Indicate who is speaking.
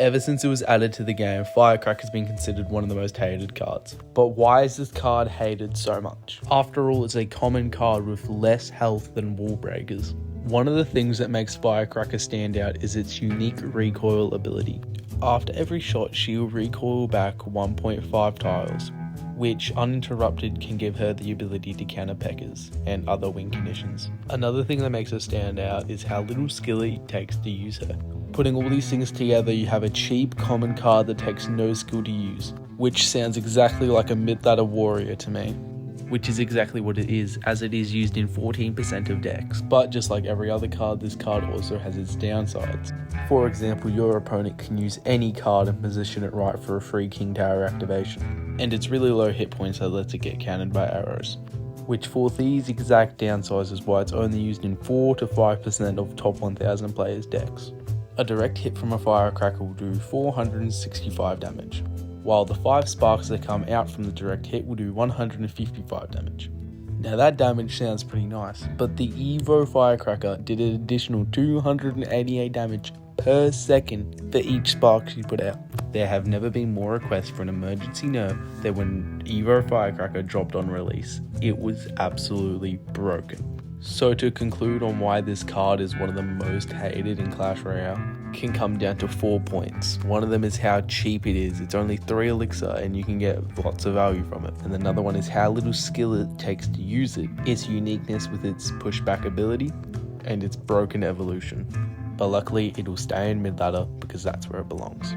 Speaker 1: Ever since it was added to the game, Firecracker's been considered one of the most hated cards. But why is this card hated so much? After all, it's a common card with less health than Wall Breakers. One of the things that makes Firecracker stand out is its unique recoil ability. After every shot, she will recoil back 1.5 tiles, which uninterrupted can give her the ability to counter Peckers and other win conditions. Another thing that makes her stand out is how little skill it takes to use her. Putting all these things together, you have a cheap common card that takes no skill to use, which sounds exactly like a mid-ladder warrior to me. Which is exactly what it is, as it is used in 14% of decks. But just like every other card, this card also has its downsides. For example, your opponent can use any card and position it right for a free King Tower activation. And it's really low hit points that lets it get countered by arrows. Which for these exact downsides is why it's only used in 4 to 5% of top 1000 players' decks. A direct hit from a Firecracker will do 465 damage, while the 5 sparks that come out from the direct hit will do 155 damage. Now that damage sounds pretty nice, but the Evo Firecracker did an additional 288 damage per second for each spark she put out. There have never been more requests for an emergency nerf than when Evo Firecracker dropped on release. It was absolutely broken. So to conclude on why this card is one of the most hated in Clash Royale, can come down to 4 points. One of them is how cheap it is. It's only 3 elixir and you can get lots of value from it. And another one is how little skill it takes to use it, its uniqueness with its pushback ability, and its broken evolution. But luckily it will stay in mid ladder because that's where it belongs.